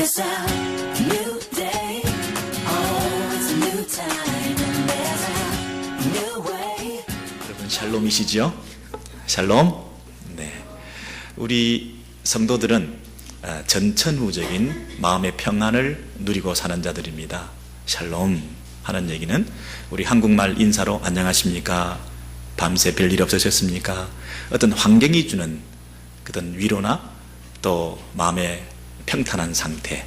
It's a new day. Oh, it's a new time. And there's a new way. 여러분 샬롬이시죠? 샬롬? 네. 우리 성도들은 전천후적인 마음의 평안을 누리고 사는 자들입니다. 샬롬 하는 얘기는 우리 한국말 인사로 안녕하십니까? 밤새 별일 없으셨습니까? 어떤 환경이 주는 어떤 위로나 또 마음의 평탄한 상태,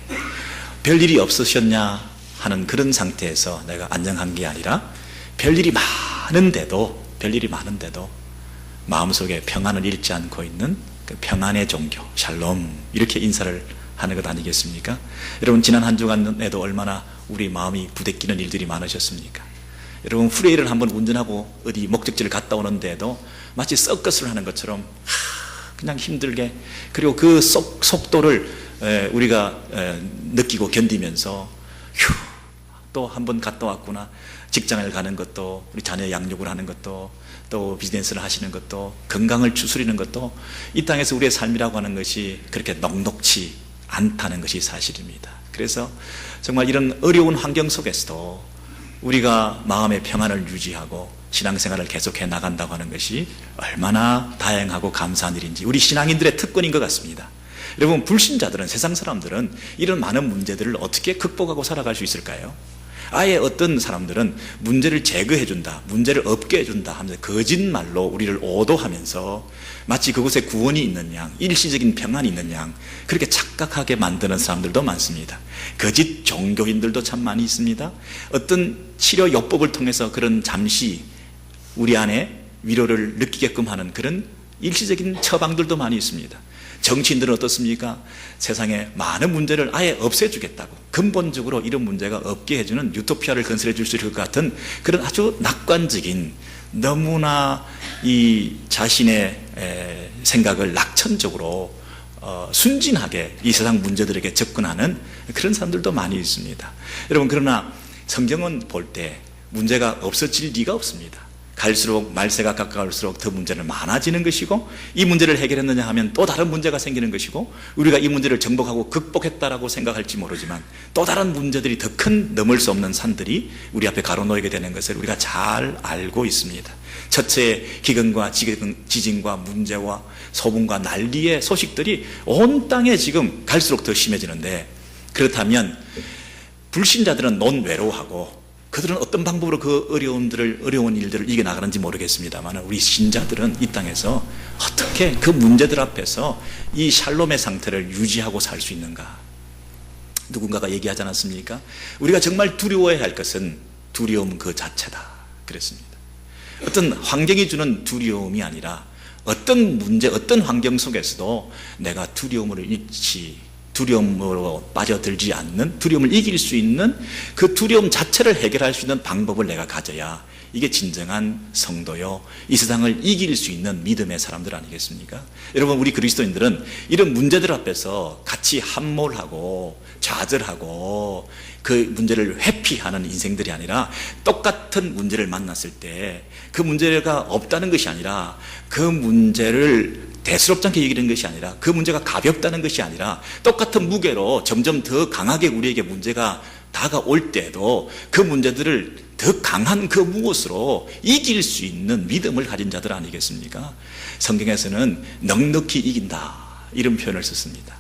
별일이 없으셨냐 하는 그런 상태에서 내가 안녕한 게 아니라 별일이 많은데도 마음속에 평안을 잃지 않고 있는 그 평안의 종교, 샬롬, 이렇게 인사를 하는 것 아니겠습니까? 여러분 지난 한 주간에도 얼마나 우리 마음이 부대끼는 일들이 많으셨습니까? 여러분 프레이를 한번 운전하고 어디 목적지를 갔다 오는데도 마치 서커스를 하는 것처럼 그냥 힘들게, 그리고 그 속도를 우리가 느끼고 견디면서 또 한 번 갔다 왔구나. 직장을 가는 것도, 우리 자녀 양육을 하는 것도, 또 비즈니스를 하시는 것도, 건강을 추스리는 것도 이 땅에서 우리의 삶이라고 하는 것이 그렇게 넉넉지 않다는 것이 사실입니다. 그래서 정말 이런 어려운 환경 속에서도 우리가 마음의 평안을 유지하고 신앙생활을 계속해 나간다고 하는 것이 얼마나 다양하고 감사한 일인지 우리 신앙인들의 특권인 것 같습니다. 여러분 불신자들은, 세상 사람들은 이런 많은 문제들을 어떻게 극복하고 살아갈 수 있을까요? 아예 어떤 사람들은 문제를 제거해준다, 문제를 없게 해준다 하면서 거짓말로 우리를 오도하면서 마치 그곳에 구원이 있는 양, 일시적인 평안이 있는 양 그렇게 착각하게 만드는 사람들도 많습니다. 거짓 종교인들도 참 많이 있습니다. 어떤 치료 요법을 통해서 그런 잠시 우리 안에 위로를 느끼게끔 하는 그런 일시적인 처방들도 많이 있습니다. 정치인들은 어떻습니까? 세상에 많은 문제를 아예 없애주겠다고, 근본적으로 이런 문제가 없게 해주는 유토피아를 건설해 줄 수 있을 것 같은 그런 아주 낙관적인, 너무나 이 자신의 생각을 낙천적으로 순진하게 이 세상 문제들에게 접근하는 그런 사람들도 많이 있습니다. 여러분 그러나 성경은 볼 때 문제가 없어질 리가 없습니다. 갈수록 말세가 가까울수록 더 문제는 많아지는 것이고, 이 문제를 해결했느냐 하면 또 다른 문제가 생기는 것이고, 우리가 이 문제를 정복하고 극복했다라고 생각할지 모르지만 또 다른 문제들이 더 큰 넘을 수 없는 산들이 우리 앞에 가로놓이게 되는 것을 우리가 잘 알고 있습니다. 첫째, 기근과 지진과 문제와 소문과 난리의 소식들이 온 땅에 지금 갈수록 더 심해지는데, 그렇다면 불신자들은 논외로하고 그들은 어떤 방법으로 그 어려운 일들을 이겨나가는지 모르겠습니다만, 우리 신자들은 이 땅에서 어떻게 그 문제들 앞에서 이 샬롬의 상태를 유지하고 살 수 있는가? 누군가가 얘기하지 않았습니까? 우리가 정말 두려워해야 할 것은 두려움 그 자체다 그랬습니다. 어떤 환경이 주는 두려움이 아니라 어떤 문제, 어떤 환경 속에서도 내가 두려움을 잃지, 두려움으로 빠져들지 않는, 두려움을 이길 수 있는 그 두려움 자체를 해결할 수 있는 방법을 내가 가져야 이게 진정한 성도요, 이 세상을 이길 수 있는 믿음의 사람들 아니겠습니까? 여러분 우리 그리스도인들은 이런 문제들 앞에서 같이 함몰하고 좌절하고 그 문제를 회피하는 인생들이 아니라, 똑같은 문제를 만났을 때 그 문제가 없다는 것이 아니라, 그 문제를 대수롭지 않게 여기는 것이 아니라, 그 문제가 가볍다는 것이 아니라 똑같은 무게로 점점 더 강하게 우리에게 문제가 다가올 때도 그 문제들을 더 강한 그 무엇으로 이길 수 있는 믿음을 가진 자들 아니겠습니까? 성경에서는 넉넉히 이긴다 이런 표현을 썼습니다.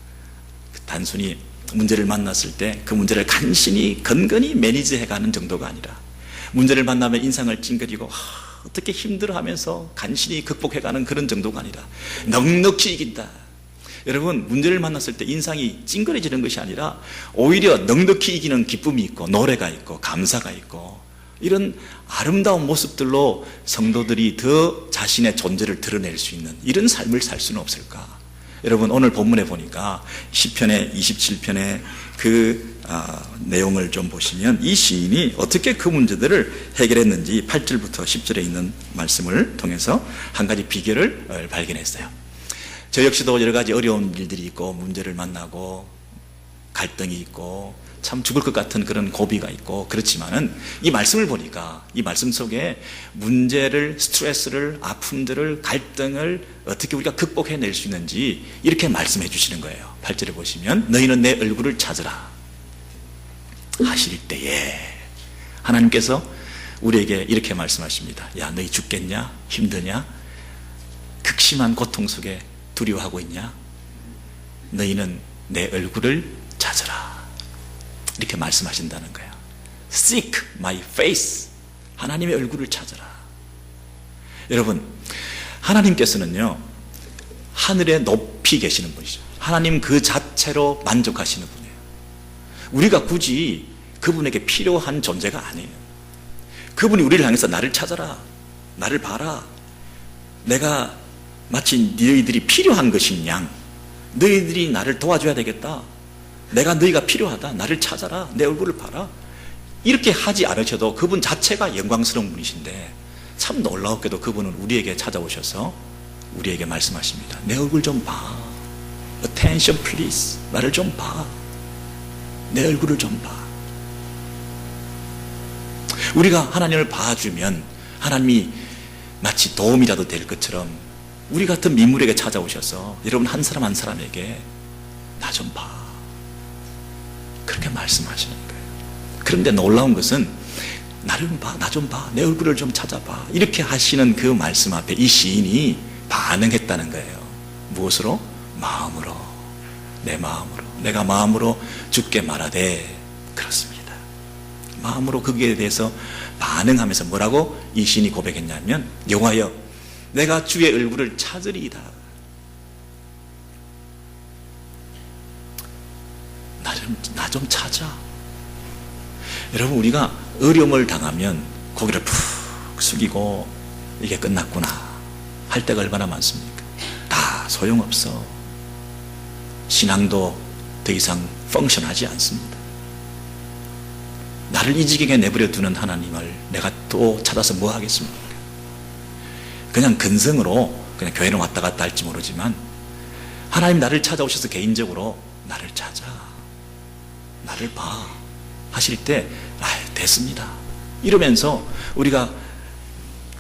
단순히 문제를 만났을 때 그 문제를 간신히 건건히 매니지해가는 정도가 아니라, 문제를 만나면 인상을 찡그리고 어떻게 힘들어하면서 간신히 극복해가는 그런 정도가 아니라 넉넉히 이긴다. 여러분 문제를 만났을 때 인상이 찡그려지는 것이 아니라 오히려 넉넉히 이기는 기쁨이 있고, 노래가 있고, 감사가 있고, 이런 아름다운 모습들로 성도들이 더 자신의 존재를 드러낼 수 있는 이런 삶을 살 수는 없을까? 여러분 오늘 본문에 보니까 시편의 27편의 그 내용을 좀 보시면 이 시인이 어떻게 그 문제들을 해결했는지 8절부터 10절에 있는 말씀을 통해서 한 가지 비결을 발견했어요. 저 역시도 여러 가지 어려운 일들이 있고, 문제를 만나고 갈등이 있고 참 죽을 것 같은 그런 고비가 있고, 그렇지만은 이 말씀을 보니까 이 말씀 속에 문제를, 스트레스를, 아픔들을, 갈등을 어떻게 우리가 극복해낼 수 있는지 이렇게 말씀해 주시는 거예요. 8절에 보시면 너희는 내 얼굴을 찾으라 하실 때에 하나님께서 우리에게 이렇게 말씀하십니다. 야, 너희 죽겠냐? 힘드냐? 극심한 고통 속에 두려워하고 있냐? 너희는 내 얼굴을 찾으라 이렇게 말씀하신다는 거예요. Seek my face. 하나님의 얼굴을 찾아라. 여러분, 하나님께서는요 하늘에 높이 계시는 분이죠. 하나님 그 자체로 만족하시는 분이에요. 우리가 굳이 그분에게 필요한 존재가 아니에요. 그분이 우리를 향해서 나를 찾아라, 나를 봐라, 내가 마치 너희들이 필요한 것인 양, 너희들이 나를 도와줘야 되겠다, 내가 너희가 필요하다, 나를 찾아라, 내 얼굴을 봐라, 이렇게 하지 않으셔도 그분 자체가 영광스러운 분이신데 참 놀라웠게도 그분은 우리에게 찾아오셔서 우리에게 말씀하십니다. 내 얼굴 좀 봐. Attention please. 나를 좀 봐. 내 얼굴을 좀 봐. 우리가 하나님을 봐주면 하나님이 마치 도움이라도 될 것처럼 우리 같은 민물에게 찾아오셔서 여러분 한 사람 한 사람에게 나 좀 봐. 그렇게 말씀하시는 거예요. 그런데 놀라운 것은 나를 봐, 나 좀 봐, 내 얼굴을 좀 찾아봐 이렇게 하시는 그 말씀 앞에 이 시인이 반응했다는 거예요. 무엇으로? 마음으로. 내 마음으로. 내가 마음으로 주께 말하되. 그렇습니다. 마음으로 거기에 대해서 반응하면서 뭐라고 이 시인이 고백했냐면 여호와여 내가 주의 얼굴을 찾으리이다. 나 좀 찾아. 여러분, 우리가 어려움을 당하면 고개를 푹 숙이고 이게 끝났구나 할 때가 얼마나 많습니까? 다 소용없어. 신앙도 더 이상 펑션하지 않습니다. 나를 이 지경에 내버려 두는 하나님을 내가 또 찾아서 뭐 하겠습니까? 그냥 근성으로 그냥 교회는 왔다 갔다 할지 모르지만 하나님 나를 찾아오셔서 개인적으로 나를 찾아, 나를 봐 하실 때 됐습니다 이러면서 우리가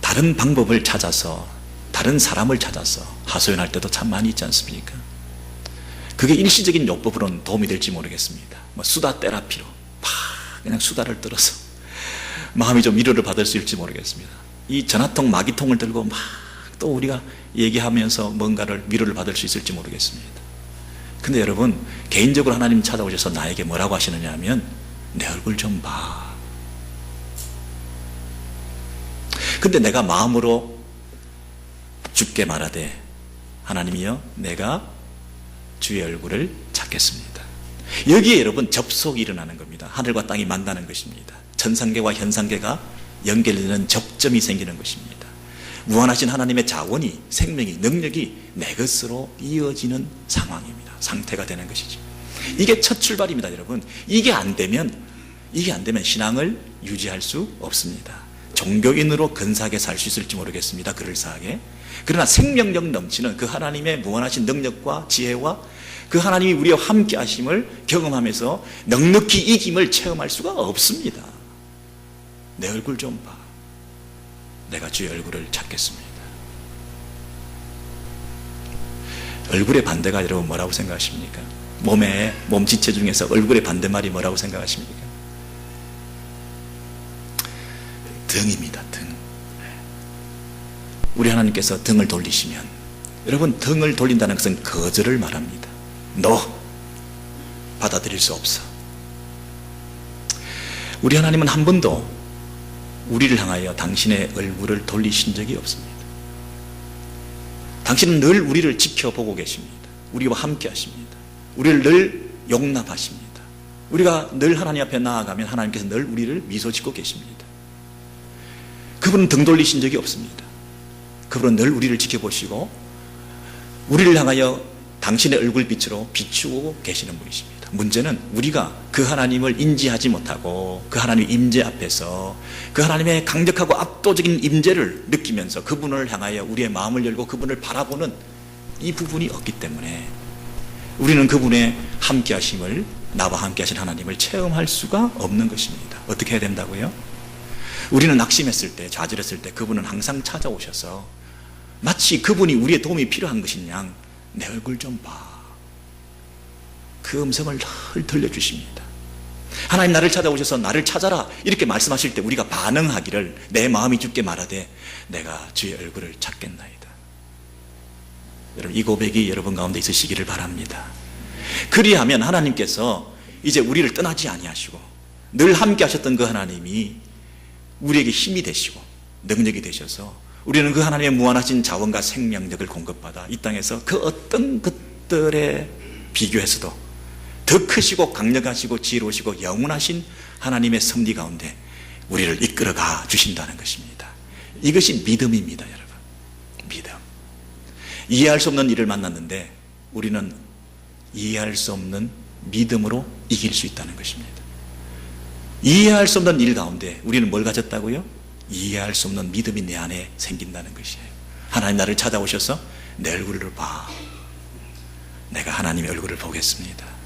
다른 방법을 찾아서 다른 사람을 찾아서 하소연할 때도 참 많이 있지 않습니까? 그게 일시적인 요법으로는 도움이 될지 모르겠습니다. 뭐 수다 테라피로 그냥 수다를 떨어서 마음이 좀 위로를 받을 수 있을지 모르겠습니다. 이 전화통 마기통을 들고 막 또 우리가 얘기하면서 뭔가를 위로를 받을 수 있을지 모르겠습니다. 근데 여러분, 개인적으로 하나님 찾아오셔서 나에게 뭐라고 하시느냐 하면 내 얼굴 좀 봐. 근데 내가 마음으로 주께 말하되 하나님이여 내가 주의 얼굴을 찾겠습니다. 여기에 여러분 접속이 일어나는 겁니다. 하늘과 땅이 만나는 것입니다. 천상계와 현상계가 연결되는 접점이 생기는 것입니다. 무한하신 하나님의 자원이, 생명이, 능력이 내 것으로 이어지는 상황입니다. 상태가 되는 것이죠. 이게 첫 출발입니다, 여러분. 이게 안 되면 신앙을 유지할 수 없습니다. 종교인으로 근사하게 살 수 있을지 모르겠습니다. 그럴싸하게. 그러나 생명력 넘치는 그 하나님의 무한하신 능력과 지혜와 그 하나님이 우리와 함께 하심을 경험하면서 넉넉히 이김을 체험할 수가 없습니다. 내 얼굴 좀 봐. 내가 주의 얼굴을 찾겠습니다. 얼굴의 반대가 여러분 뭐라고 생각하십니까? 몸 지체 중에서 얼굴의 반대말이 뭐라고 생각하십니까? 등입니다. 등. 우리 하나님께서 등을 돌리시면, 여러분 등을 돌린다는 것은 거절을 말합니다. 너 받아들일 수 없어. 우리 하나님은 한 번도 우리를 향하여 당신의 얼굴을 돌리신 적이 없습니다. 당신은 늘 우리를 지켜보고 계십니다. 우리와 함께 하십니다. 우리를 늘 용납하십니다. 우리가 늘 하나님 앞에 나아가면 하나님께서 늘 우리를 미소 짓고 계십니다. 그분은 등 돌리신 적이 없습니다. 그분은 늘 우리를 지켜보시고 우리를 향하여 당신의 얼굴빛으로 비추고 계시는 분이십니다. 문제는 우리가 그 하나님을 인지하지 못하고 그 하나님의 임재 앞에서 그 하나님의 강력하고 압도적인 임재를 느끼면서 그분을 향하여 우리의 마음을 열고 그분을 바라보는 이 부분이 없기 때문에 우리는 그분의 함께 하심을, 나와 함께 하신 하나님을 체험할 수가 없는 것입니다. 어떻게 해야 된다고요? 우리는 낙심했을 때, 좌절했을 때 그분은 항상 찾아오셔서 마치 그분이 우리의 도움이 필요한 것인 양 내 얼굴 좀 봐. 그 음성을 늘 들려주십니다. 하나님 나를 찾아오셔서 나를 찾아라 이렇게 말씀하실 때 우리가 반응하기를 내 마음이 주께 말하되 내가 주의 얼굴을 찾겠나이다. 여러분 이 고백이 여러분 가운데 있으시기를 바랍니다. 그리하면 하나님께서 이제 우리를 떠나지 아니하시고 늘 함께 하셨던 그 하나님이 우리에게 힘이 되시고 능력이 되셔서 우리는 그 하나님의 무한하신 자원과 생명력을 공급받아 이 땅에서 그 어떤 것들에 비교해서도 더 크시고 강력하시고 지혜로우시고 영원하신 하나님의 섭리 가운데 우리를 이끌어가 주신다는 것입니다. 이것이 믿음입니다, 여러분. 믿음. 이해할 수 없는 일을 만났는데 우리는 이해할 수 없는 믿음으로 이길 수 있다는 것입니다. 이해할 수 없는 일 가운데 우리는 뭘 가졌다고요? 이해할 수 없는 믿음이 내 안에 생긴다는 것이에요. 하나님 나를 찾아오셔서 내 얼굴을 봐. 내가 하나님의 얼굴을 보겠습니다.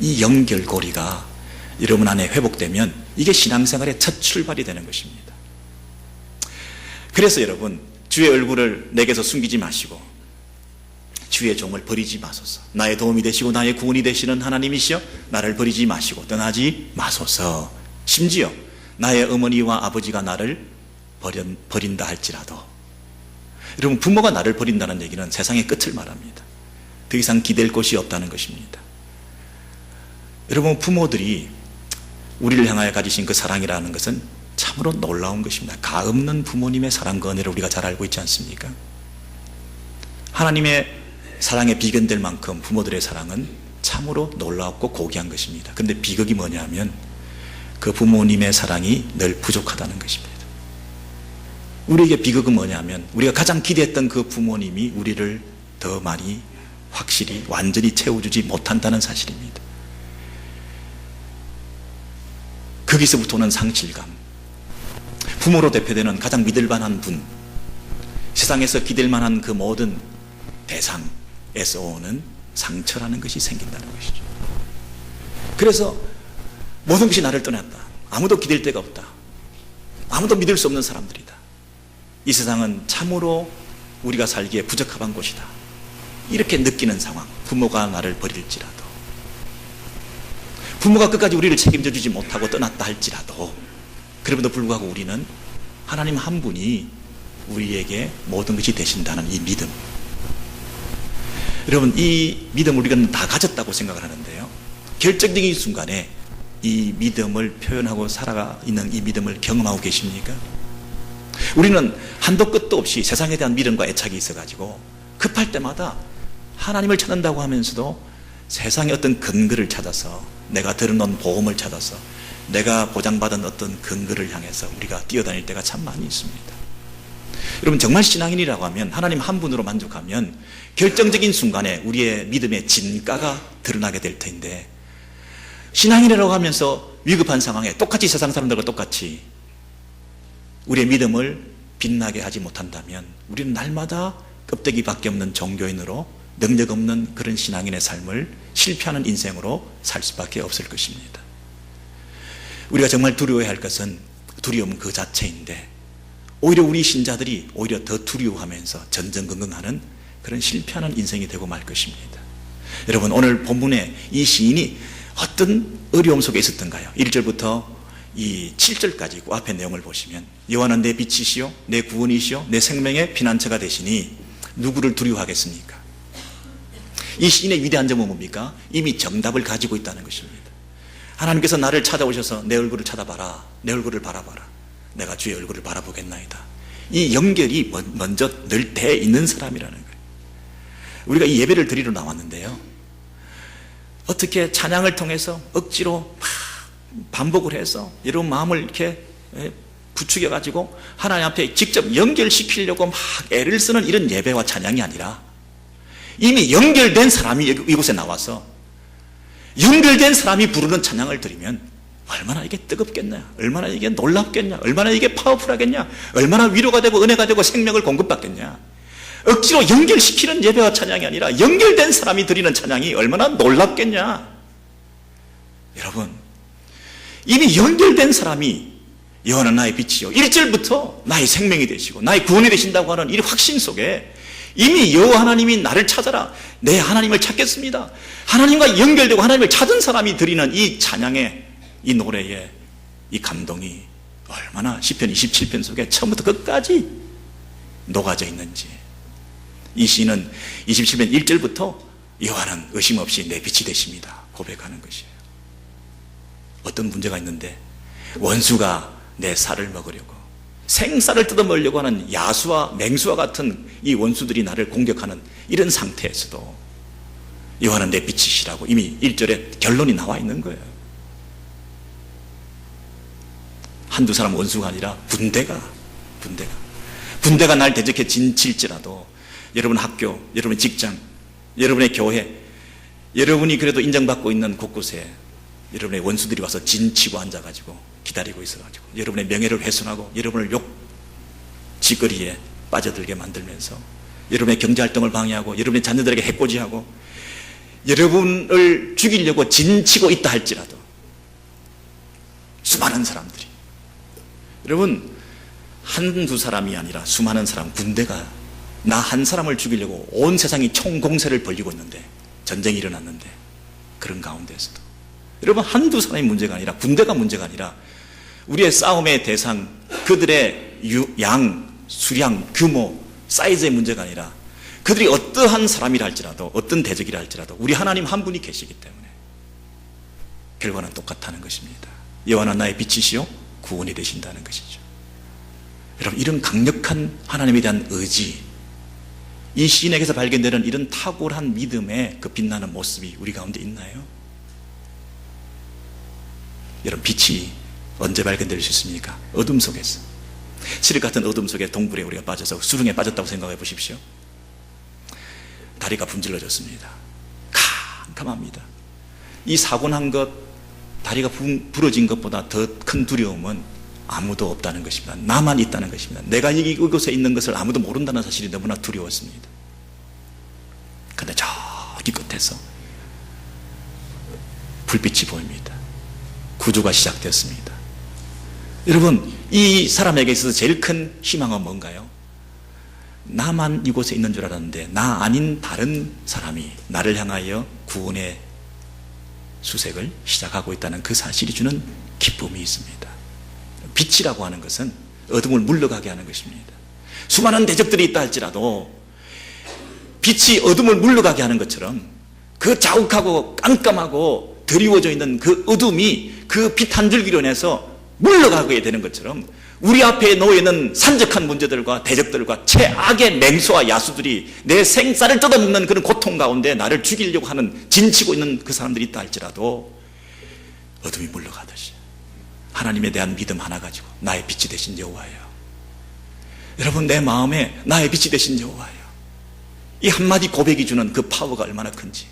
이 연결고리가 여러분 안에 회복되면 이게 신앙생활의 첫 출발이 되는 것입니다. 그래서 여러분 주의 얼굴을 내게서 숨기지 마시고 주의 종을 버리지 마소서. 나의 도움이 되시고 나의 구원이 되시는 하나님이시여 나를 버리지 마시고 떠나지 마소서. 심지어 나의 어머니와 아버지가 나를 버린다 할지라도, 여러분 부모가 나를 버린다는 얘기는 세상의 끝을 말합니다. 더 이상 기댈 곳이 없다는 것입니다. 여러분 부모들이 우리를 향하여 가지신 그 사랑이라는 것은 참으로 놀라운 것입니다. 가없는 부모님의 사랑과 은혜를 우리가 잘 알고 있지 않습니까? 하나님의 사랑에 비견될 만큼 부모들의 사랑은 참으로 놀랍고 고귀한 것입니다. 그런데 비극이 뭐냐면 그 부모님의 사랑이 늘 부족하다는 것입니다. 우리에게 비극은 뭐냐면 우리가 가장 기대했던 그 부모님이 우리를 더 많이 확실히 완전히 채워주지 못한다는 사실입니다. 거기서부터 오는 상실감, 부모로 대표되는 가장 믿을 만한 분, 세상에서 기댈 만한 그 모든 대상에서 오는 상처라는 것이 생긴다는 것이죠. 그래서 모든 것이 나를 떠났다. 아무도 기댈 데가 없다. 아무도 믿을 수 없는 사람들이다. 이 세상은 참으로 우리가 살기에 부적합한 곳이다. 이렇게 느끼는 상황, 부모가 나를 버릴지라도, 부모가 끝까지 우리를 책임져 주지 못하고 떠났다 할지라도, 그럼에도 불구하고 우리는 하나님 한 분이 우리에게 모든 것이 되신다는 이 믿음, 여러분 이 믿음을 우리가 다 가졌다고 생각을 하는데요, 결정적인 순간에 이 믿음을 표현하고 살아가 있는 이 믿음을 경험하고 계십니까? 우리는 한도 끝도 없이 세상에 대한 미련과 애착이 있어가지고 급할 때마다 하나님을 찾는다고 하면서도 세상의 어떤 근거를 찾아서, 내가 들어놓은 보험을 찾아서, 내가 보장받은 어떤 근거를 향해서 우리가 뛰어다닐 때가 참 많이 있습니다. 여러분 정말 신앙인이라고 하면, 하나님 한 분으로 만족하면 결정적인 순간에 우리의 믿음의 진가가 드러나게 될 텐데, 신앙인이라고 하면서 위급한 상황에 똑같이 세상 사람들과 똑같이 우리의 믿음을 빛나게 하지 못한다면 우리는 날마다 껍데기밖에 없는 종교인으로, 능력 없는 그런 신앙인의 삶을 실패하는 인생으로 살 수밖에 없을 것입니다. 우리가 정말 두려워해야 할 것은 두려움 그 자체인데, 오히려 우리 신자들이 오히려 더 두려워하면서 전전긍긍하는 그런 실패하는 인생이 되고 말 것입니다. 여러분 오늘 본문에 이 시인이 어떤 어려움 속에 있었던가요? 1절부터 이 7절까지 그 앞에 내용을 보시면, 여호와는 내 빛이시요 내 구원이시요 내 생명의 피난처가 되시니 누구를 두려워하겠습니까? 이 시인의 위대한 점은 뭡니까? 이미 정답을 가지고 있다는 것입니다. 하나님께서 나를 찾아오셔서 내 얼굴을 찾아봐라, 내 얼굴을 바라봐라, 내가 주의 얼굴을 바라보겠나이다. 이 연결이 먼저 늘 돼 있는 사람이라는 거예요. 우리가 이 예배를 드리러 나왔는데요, 어떻게 찬양을 통해서 억지로 막 반복을 해서 여러분 마음을 이렇게 부추겨 가지고 하나님 앞에 직접 연결시키려고 막 애를 쓰는 이런 예배와 찬양이 아니라, 이미 연결된 사람이 이곳에 나와서 연결된 사람이 부르는 찬양을 드리면 얼마나 이게 뜨겁겠냐, 얼마나 이게 놀랍겠냐, 얼마나 이게 파워풀하겠냐, 얼마나 위로가 되고 은혜가 되고 생명을 공급받겠냐. 억지로 연결시키는 예배와 찬양이 아니라 연결된 사람이 드리는 찬양이 얼마나 놀랍겠냐. 여러분 이미 연결된 사람이 여호와는 나의 빛이요 1절부터 나의 생명이 되시고 나의 구원이 되신다고 하는 이 확신 속에 이미 여호와 하나님이 나를 찾아라, 내 하나님을 찾겠습니다, 하나님과 연결되고 하나님을 찾은 사람이 드리는 이 찬양의 이 노래의 이 감동이 얼마나 시편 27편 속에 처음부터 끝까지 녹아져 있는지. 이 시인은 27편 1절부터 여호와는 의심 없이 내 빛이 되십니다 고백하는 것이에요. 어떤 문제가 있는데 원수가 내 살을 먹으려고, 생쌀을 뜯어먹으려고 하는 야수와 맹수와 같은 이 원수들이 나를 공격하는 이런 상태에서도 여호와는 내 빛이시라고 이미 1절에 결론이 나와 있는 거예요. 한두 사람 원수가 아니라 군대가 날 대적해 진칠지라도 여러분 학교, 여러분 직장, 여러분의 교회, 여러분이 그래도 인정받고 있는 곳곳에 여러분의 원수들이 와서 진치고 앉아가지고 기다리고 있어가지고 여러분의 명예를 훼손하고 여러분을 욕짓거리에 빠져들게 만들면서 여러분의 경제활동을 방해하고 여러분의 자녀들에게 해코지하고 여러분을 죽이려고 진치고 있다 할지라도 수많은 사람들이, 여러분 한두 사람이 아니라 수많은 사람, 군대가 나 한 사람을 죽이려고 온 세상이 총공세를 벌이고 있는데, 전쟁이 일어났는데 그런 가운데서도 여러분 한두 사람이 문제가 아니라, 군대가 문제가 아니라 우리의 싸움의 대상, 그들의 양, 수량, 규모, 사이즈의 문제가 아니라 그들이 어떠한 사람이라 할지라도, 어떤 대적이라 할지라도 우리 하나님 한 분이 계시기 때문에 결과는 똑같다는 것입니다. 여호와는 나의 빛이시요 구원이 되신다는 것이죠. 여러분 이런 강력한 하나님에 대한 의지, 이 시인에게서 발견되는 이런 탁월한 믿음의 그 빛나는 모습이 우리 가운데 있나요? 여러분 빛이 언제 발견될 수 있습니까? 어둠 속에서. 칠흑 같은 어둠 속에 동굴에 우리가 빠져서 수렁에 빠졌다고 생각해 보십시오. 다리가 분질러졌습니다. 캄캄합니다. 이 사고 난 것, 다리가 부러진 것보다 더 큰 두려움은 아무도 없다는 것입니다. 나만 있다는 것입니다. 내가 이곳에 있는 것을 아무도 모른다는 사실이 너무나 두려웠습니다. 그런데 저기 끝에서 불빛이 보입니다. 구조가 시작되었습니다. 여러분 이 사람에게 있어서 제일 큰 희망은 뭔가요? 나만 이곳에 있는 줄 알았는데 나 아닌 다른 사람이 나를 향하여 구원의 수색을 시작하고 있다는 그 사실이 주는 기쁨이 있습니다. 빛이라고 하는 것은 어둠을 물러가게 하는 것입니다. 수많은 대적들이 있다 할지라도 빛이 어둠을 물러가게 하는 것처럼 그 자욱하고 깜깜하고 드리워져 있는 그 어둠이 그 빛 한 줄기로 인해서 물러가게 되는 것처럼 우리 앞에 놓여 있는 산적한 문제들과 대적들과 최악의 맹수와 야수들이 내 생쌀을 뜯어먹는 그런 고통 가운데 나를 죽이려고 하는, 진치고 있는 그 사람들이 있다 할지라도 어둠이 물러가듯이 하나님에 대한 믿음 하나 가지고 나의 빛이 되신 여호와예요. 여러분 내 마음에 나의 빛이 되신 여호와예요. 이 한마디 고백이 주는 그 파워가 얼마나 큰지,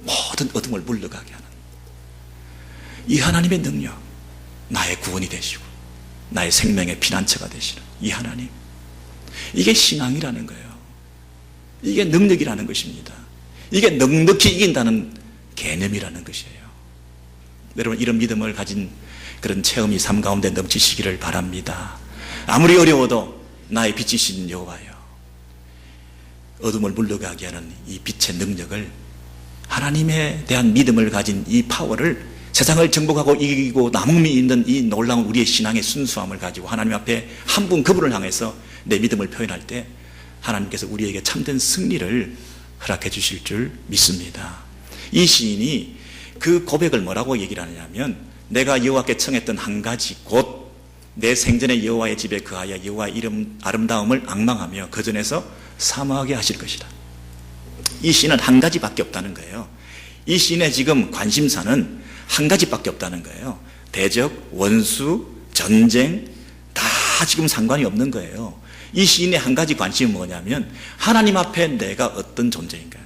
모든 어둠을 물러가게 하는 이 하나님의 능력, 나의 구원이 되시고 나의 생명의 피난처가 되시는 이 하나님, 이게 신앙이라는 거예요. 이게 능력이라는 것입니다. 이게 넉넉히 이긴다는 개념이라는 것이에요. 여러분 이런 믿음을 가진 그런 체험이 삶 가운데 넘치시기를 바랍니다. 아무리 어려워도 나의 빛이신 여호와여, 어둠을 물러가게 하는 이 빛의 능력을, 하나님에 대한 믿음을 가진 이 파워를 세상을 정복하고 이기고 남음이 있는 이 놀라운 우리의 신앙의 순수함을 가지고 하나님 앞에 한 분 그분을 향해서 내 믿음을 표현할 때 하나님께서 우리에게 참된 승리를 허락해 주실 줄 믿습니다. 이 시인이 그 고백을 뭐라고 얘기를 하냐면, 내가 여호와께 청했던 한 가지 곧 내 생전에 여호와의 집에 거하여 여호와의 이름 아름다움을 앙망하며 그 전에서 사모하게 하실 것이다. 이 시인은 한 가지밖에 없다는 거예요. 이 시인의 지금 관심사는 한 가지밖에 없다는 거예요. 대적, 원수, 전쟁 다 지금 상관이 없는 거예요. 이 시인의 한 가지 관심은 뭐냐면 하나님 앞에 내가 어떤 존재인가,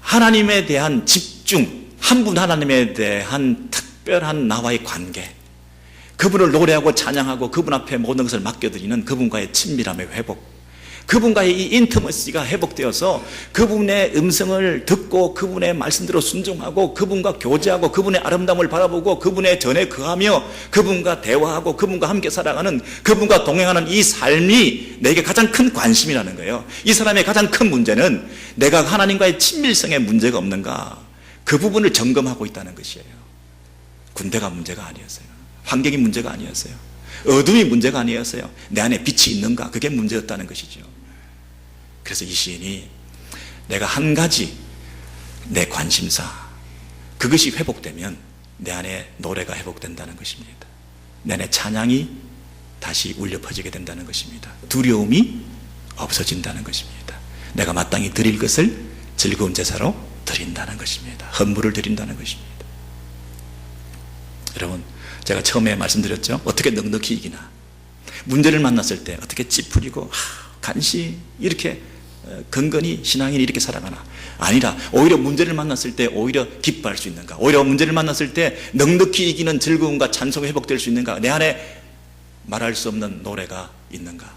하나님에 대한 집중, 한 분 하나님에 대한 특별한 나와의 관계, 그분을 노래하고 찬양하고 그분 앞에 모든 것을 맡겨드리는 그분과의 친밀함의 회복, 그분과의 이 인티머시가 회복되어서 그분의 음성을 듣고 그분의 말씀대로 순종하고 그분과 교제하고 그분의 아름다움을 바라보고 그분의 전에 거하며 그분과 대화하고 그분과 함께 살아가는, 그분과 동행하는 이 삶이 내게 가장 큰 관심이라는 거예요. 이 사람의 가장 큰 문제는 내가 하나님과의 친밀성에 문제가 없는가, 그 부분을 점검하고 있다는 것이에요. 군대가 문제가 아니었어요. 환경이 문제가 아니었어요. 어둠이 문제가 아니었어요. 내 안에 빛이 있는가, 그게 문제였다는 것이죠. 그래서 이 시인이 내가 한 가지 내 관심사, 그것이 회복되면 내 안에 노래가 회복된다는 것입니다. 내 안에 찬양이 다시 울려 퍼지게 된다는 것입니다. 두려움이 없어진다는 것입니다. 내가 마땅히 드릴 것을 즐거운 제사로 드린다는 것입니다. 헌물을 드린다는 것입니다. 여러분, 제가 처음에 말씀드렸죠. 어떻게 넉넉히 이기나. 문제를 만났을 때 어떻게 찌푸리고 간시 이렇게 근근히 신앙인이 이렇게 살아가나. 아니라 오히려 문제를 만났을 때 오히려 기뻐할 수 있는가. 오히려 문제를 만났을 때 넉넉히 이기는 즐거움과 찬송이 회복될 수 있는가. 내 안에 말할 수 없는 노래가 있는가.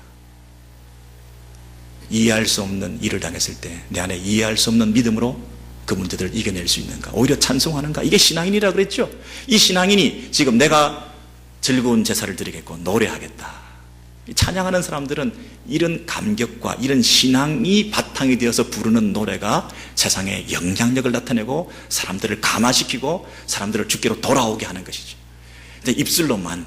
이해할 수 없는 일을 당했을 때 내 안에 이해할 수 없는 믿음으로 그 문제들을 이겨낼 수 있는가. 오히려 찬송하는가. 이게 신앙인이라 그랬죠. 이 신앙인이 지금 내가 즐거운 제사를 드리겠고 노래하겠다. 찬양하는 사람들은 이런 감격과 이런 신앙이 바탕이 되어서 부르는 노래가 세상에 영향력을 나타내고 사람들을 감화시키고 사람들을 주께로 돌아오게 하는 것이죠. 근데 입술로만,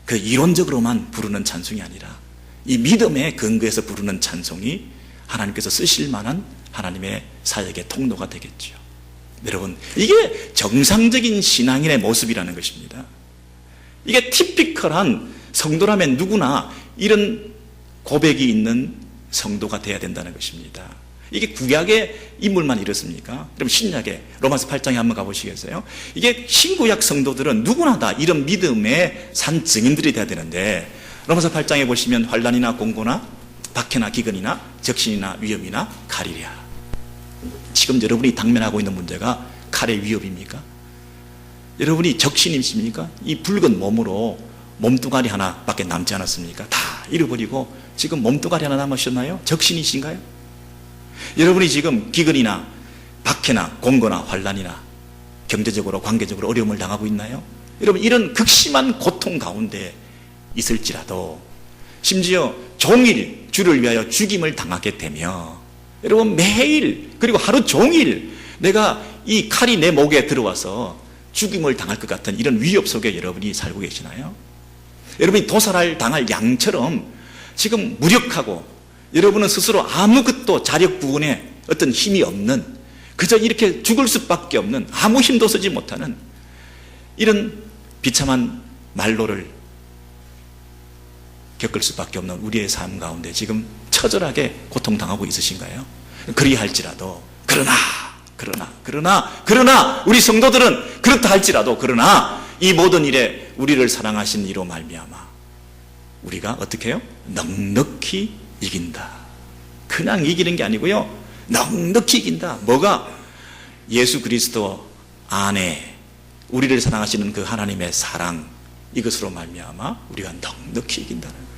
그 이론적으로만 부르는 찬송이 아니라 이 믿음의 근거에서 부르는 찬송이 하나님께서 쓰실 만한 하나님의 사역의 통로가 되겠죠. 여러분, 이게 정상적인 신앙인의 모습이라는 것입니다. 이게 티피컬한 성도라면 누구나 이런 고백이 있는 성도가 되어야 된다는 것입니다. 이게 구약의 인물만 이렇습니까? 그럼 신약의 로마서 8장에 한번 가보시겠어요? 이게 신구약 성도들은 누구나 다 이런 믿음의 산 증인들이 되어야 되는데, 로마서 8장에 보시면 환난이나 공고나 박해나 기근이나 적신이나 위험이나 칼이랴. 지금 여러분이 당면하고 있는 문제가 칼의 위협입니까? 여러분이 적신이십니까? 이 붉은 몸으로 몸뚱아리 하나밖에 남지 않았습니까? 다 잃어버리고 지금 몸뚱아리 하나 남으셨나요? 적신이신가요? 여러분이 지금 기근이나 박해나 공고나 환난이나 경제적으로 관계적으로 어려움을 당하고 있나요? 여러분, 이런 극심한 고통 가운데 있을지라도 심지어 종일 주를 위하여 죽임을 당하게 되며 여러분 매일 그리고 하루 종일 내가 이 칼이 내 목에 들어와서 죽임을 당할 것 같은 이런 위협 속에 여러분이 살고 계시나요? 여러분이 도살을 당할 양처럼 지금 무력하고 여러분은 스스로 아무것도 자력 부분에 어떤 힘이 없는, 그저 이렇게 죽을 수밖에 없는, 아무 힘도 쓰지 못하는 이런 비참한 말로를 겪을 수밖에 없는 우리의 삶 가운데 지금 처절하게 고통당하고 있으신가요? 그리할지라도 그러나 우리 성도들은 그렇다 할지라도 그러나 이 모든 일에 우리를 사랑하신 이로 말미암아 우리가 어떻게 해요? 넉넉히 이긴다. 그냥 이기는 게 아니고요, 넉넉히 이긴다. 뭐가? 예수 그리스도 안에 우리를 사랑하시는 그 하나님의 사랑, 이것으로 말미암아 우리가 넉넉히 이긴다는 거예요.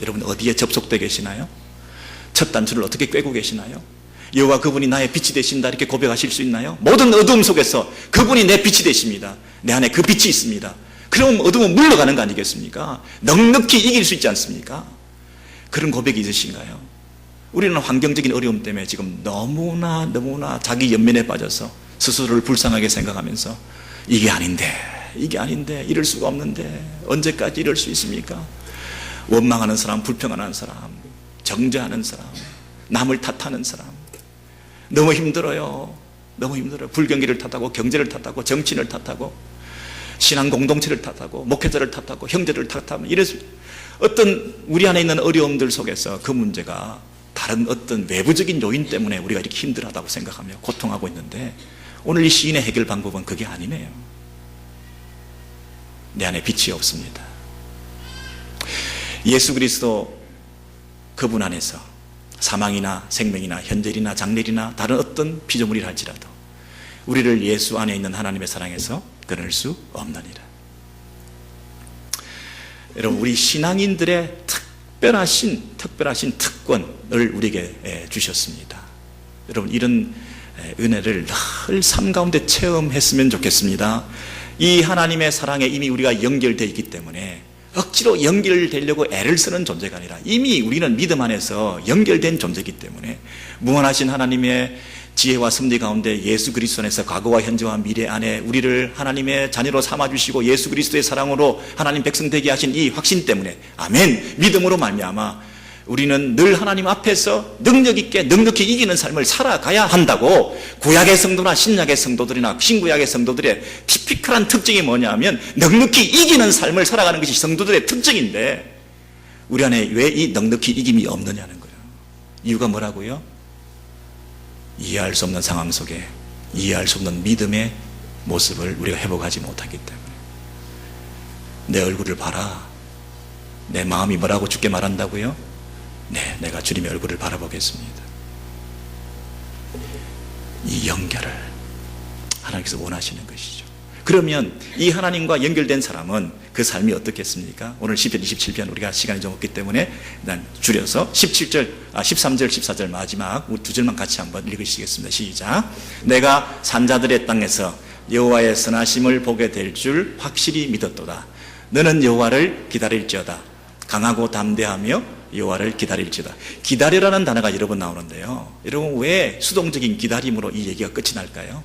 여러분 어디에 접속되어 계시나요? 첫 단추를 어떻게 꿰고 계시나요? 여호와 그분이 나의 빛이 되신다 이렇게 고백하실 수 있나요? 모든 어두움 속에서 그분이 내 빛이 되십니다. 내 안에 그 빛이 있습니다. 그럼 어두움은 물러가는 거 아니겠습니까? 넉넉히 이길 수 있지 않습니까? 그런 고백이 있으신가요? 우리는 환경적인 어려움 때문에 지금 너무나 자기 연민에 빠져서 스스로를 불쌍하게 생각하면서 이게 아닌데 이럴 수가 없는데 언제까지 이럴 수 있습니까? 원망하는 사람, 불평하는 사람, 정죄하는 사람, 남을 탓하는 사람, 너무 힘들어요. 불경기를 탓하고 경제를 탓하고 정치인을 탓하고 신앙 공동체를 탓하고 목회자를 탓하고 형제를 탓하면 이래서 어떤 우리 안에 있는 어려움들 속에서 그 문제가 다른 어떤 외부적인 요인 때문에 우리가 이렇게 힘들하다고 생각하며 고통하고 있는데, 오늘 이 시인의 해결 방법은 그게 아니네요. 내 안에 빛이 없습니다. 예수 그리스도 그분 안에서 사망이나 생명이나 현재이나 장래이나 다른 어떤 피조물이라 할지라도 우리를 예수 안에 있는 하나님의 사랑에서 끊을 수 없느니라. 여러분, 우리 신앙인들의 특별하신 특권을 우리에게 주셨습니다. 여러분, 이런 은혜를 늘 삶 가운데 체험했으면 좋겠습니다. 이 하나님의 사랑에 이미 우리가 연결되어 있기 때문에 억지로 연결되려고 애를 쓰는 존재가 아니라 이미 우리는 믿음 안에서 연결된 존재이기 때문에 무한하신 하나님의 지혜와 섭리 가운데 예수 그리스도 안에서 과거와 현재와 미래 안에 우리를 하나님의 자녀로 삼아주시고 예수 그리스도의 사랑으로 하나님 백성 되게 하신 이 확신 때문에, 아멘, 믿음으로 말미암아 우리는 늘 하나님 앞에서 능력 있게 넉넉히 이기는 삶을 살아가야 한다고. 구약의 성도나 신약의 성도들이나 신구약의 성도들의 티피컬한 특징이 뭐냐면 넉넉히 이기는 삶을 살아가는 것이 성도들의 특징인데 우리 안에 왜 이 넉넉히 이김이 없느냐는 거예요. 이유가 뭐라고요? 이해할 수 없는 상황 속에 이해할 수 없는 믿음의 모습을 우리가 회복하지 못하기 때문에. 내 얼굴을 봐라. 내 마음이 뭐라고 주께 말한다고요? 네, 내가 주님의 얼굴을 바라보겠습니다. 이 연결을 하나님께서 원하시는 것이죠. 그러면 이 하나님과 연결된 사람은 그 삶이 어떻겠습니까? 오늘 시편 27편 우리가 시간이 좀 없기 때문에 난 줄여서 13절, 14절 마지막 두 절만 같이 한번 읽으시겠습니다. 시작. 내가 산자들의 땅에서 여호와의 선하심을 보게 될 줄 확실히 믿었도다. 너는 여호와를 기다릴지어다. 강하고 담대하며 여호와를 기다릴지어다. 기다리라는 단어가 여러 번 나오는데요, 여러분, 왜 수동적인 기다림으로 이 얘기가 끝이 날까요?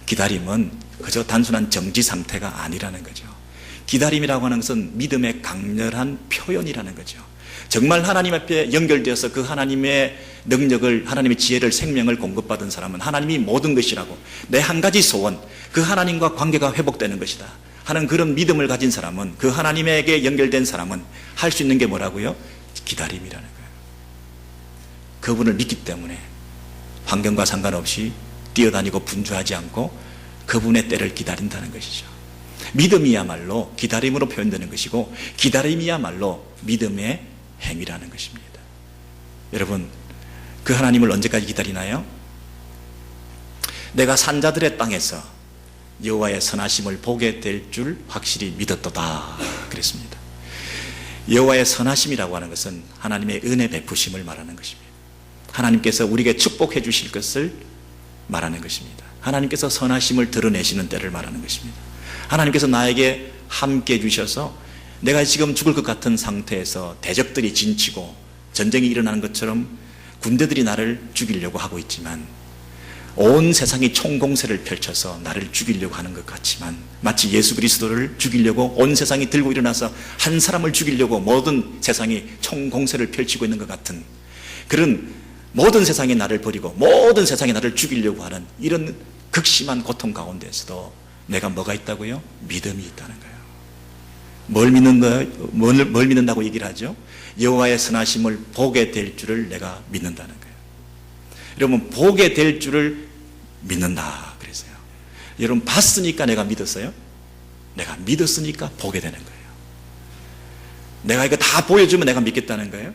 기다림은 그저 단순한 정지 상태가 아니라는 거죠. 기다림이라고 하는 것은 믿음의 강렬한 표현이라는 거죠. 정말 하나님 앞에 연결되어서 그 하나님의 능력을, 하나님의 지혜를, 생명을 공급받은 사람은 하나님이 모든 것이라고, 내 한 가지 소원, 그 하나님과 관계가 회복되는 것이다 하는 그런 믿음을 가진 사람은, 그 하나님에게 연결된 사람은 할 수 있는 게 뭐라고요? 기다림이라는 거예요. 그분을 믿기 때문에 환경과 상관없이 뛰어다니고 분주하지 않고 그분의 때를 기다린다는 것이죠. 믿음이야말로 기다림으로 표현되는 것이고, 기다림이야말로 믿음의 행위라는 것입니다. 여러분, 그 하나님을 언제까지 기다리나요? 내가 산자들의 땅에서 여호와의 선하심을 보게 될 줄 확실히 믿었도다 그랬습니다. 여호와의 선하심이라고 하는 것은 하나님의 은혜 베푸심을 말하는 것입니다. 하나님께서 우리에게 축복해 주실 것을 말하는 것입니다. 하나님께서 선하심을 드러내시는 때를 말하는 것입니다. 하나님께서 나에게 함께 해 주셔서 내가 지금 죽을 것 같은 상태에서 대적들이 진치고 전쟁이 일어나는 것처럼 군대들이 나를 죽이려고 하고 있지만, 온 세상이 총공세를 펼쳐서 나를 죽이려고 하는 것 같지만, 마치 예수 그리스도를 죽이려고 온 세상이 들고 일어나서 한 사람을 죽이려고 모든 세상이 총공세를 펼치고 있는 것 같은 그런, 모든 세상이 나를 버리고 모든 세상이 나를 죽이려고 하는 이런 극심한 고통 가운데서도 내가 뭐가 있다고요? 믿음이 있다는 거예요. 뭘 믿는 거예요? 뭘 믿는다고 얘기를 하죠? 여호와의 선하심을 보게 될 줄을 내가 믿는다는 거예요. 여러분, 보게 될 줄을 믿는다 그랬어요. 여러분, 봤으니까 내가 믿었어요? 내가 믿었으니까 보게 되는 거예요. 내가 이거 다 보여주면 내가 믿겠다는 거예요?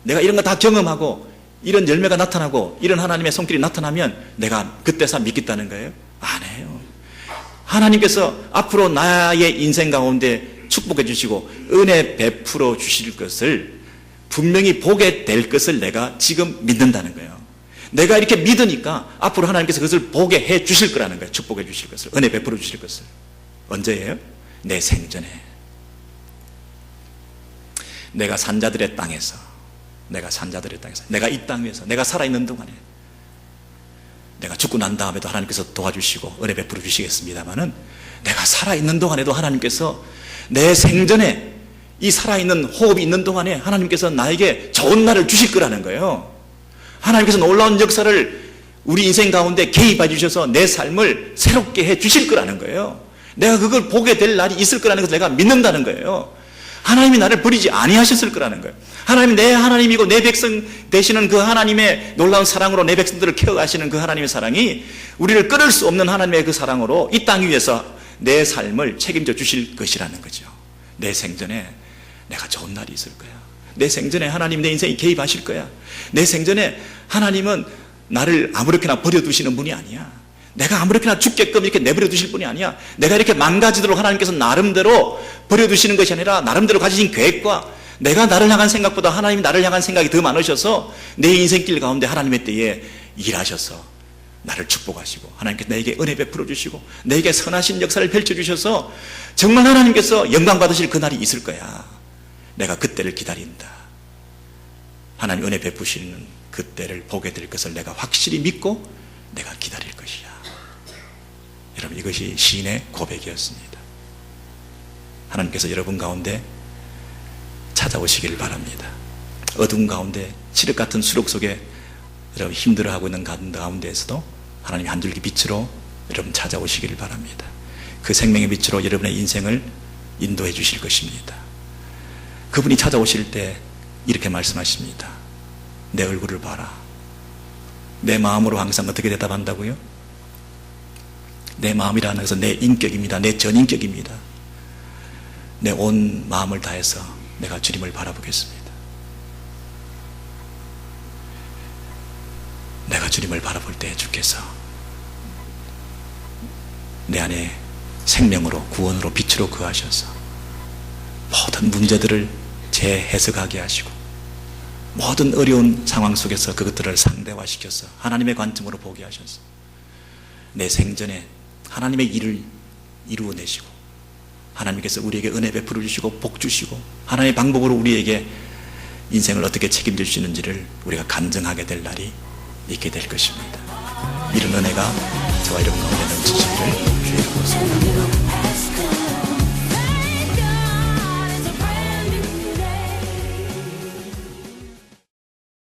내가 이런 거 다 경험하고 이런 열매가 나타나고 이런 하나님의 손길이 나타나면 내가 그때서 믿겠다는 거예요? 아니에요. 하나님께서 앞으로 나의 인생 가운데 축복해 주시고 은혜 베풀어 주실 것을 분명히 보게 될 것을 내가 지금 믿는다는 거예요. 내가 이렇게 믿으니까 앞으로 하나님께서 그것을 보게 해 주실 거라는 거예요. 축복해 주실 것을, 은혜 베풀어 주실 것을. 언제예요? 내 생전에. 내가 산자들의 땅에서, 내가 이 땅 위에서, 내가 살아있는 동안에, 내가 죽고 난 다음에도 하나님께서 도와주시고 은혜 베풀어 주시겠습니다마는, 내가 살아있는 동안에도 하나님께서 내 생전에, 이 살아있는 호흡이 있는 동안에 하나님께서 나에게 좋은 날을 주실 거라는 거예요. 하나님께서 놀라운 역사를 우리 인생 가운데 개입해 주셔서 내 삶을 새롭게 해 주실 거라는 거예요. 내가 그걸 보게 될 날이 있을 거라는 것을 내가 믿는다는 거예요. 하나님이 나를 버리지 아니하셨을 거라는 거예요. 하나님이 내 하나님이고 내 백성 되시는 그 하나님의 놀라운 사랑으로 내 백성들을 케어하시는 그 하나님의 사랑이, 우리를 끊을 수 없는 하나님의 그 사랑으로 이 땅 위에서 내 삶을 책임져 주실 것이라는 거죠. 내 생전에 내가 좋은 날이 있을 거야. 내 생전에 하나님 내 인생에 개입하실 거야. 내 생전에 하나님은 나를 아무렇게나 버려두시는 분이 아니야. 내가 아무렇게나 죽게끔 이렇게 내버려 두실 분이 아니야. 내가 이렇게 망가지도록 하나님께서 나름대로 버려두시는 것이 아니라 나름대로 가지신 계획과 내가 나를 향한 생각보다 하나님이 나를 향한 생각이 더 많으셔서 내 인생길 가운데 하나님의 때에 일하셔서 나를 축복하시고 하나님께서 내게 은혜 베풀어 주시고 내게 선하신 역사를 펼쳐주셔서 정말 하나님께서 영광 받으실 그날이 있을 거야. 내가 그때를 기다린다. 하나님 은혜 베푸시는 그때를 보게 될 것을 내가 확실히 믿고 내가 기다릴 것이야. 여러분, 이것이 시인의 고백이었습니다. 하나님께서 여러분 가운데 찾아오시길 바랍니다. 어두운 가운데 칠흑 같은 수록 속에 여러분 힘들어하고 있는 가운데에서도 하나님이 한 줄기 빛으로 여러분 찾아오시길 바랍니다. 그 생명의 빛으로 여러분의 인생을 인도해 주실 것입니다. 그분이 찾아오실 때 이렇게 말씀하십니다. 내 얼굴을 봐라. 내 마음으로 항상 어떻게 대답한다고요? 내 마음이라는 것은 내 인격입니다. 내 전인격입니다. 내 온 마음을 다해서 내가 주님을 바라보겠습니다. 내가 주님을 바라볼 때 주께서 내 안에 생명으로 구원으로 빛으로 거하셔서 모든 문제들을 재해석하게 하시고 모든 어려운 상황 속에서 그것들을 상대화시켜서 하나님의 관점으로 보게 하셔서 내 생전에 하나님의 일을 이루어내시고 하나님께서 우리에게 은혜 베풀어 주시고 복 주시고 하나님의 방법으로 우리에게 인생을 어떻게 책임질 수 있는지를 우리가 간증하게 될 날이 있게 될 것입니다. 이런 은혜가 저와 여러분 가운데 넘치시기를 주의 이름으로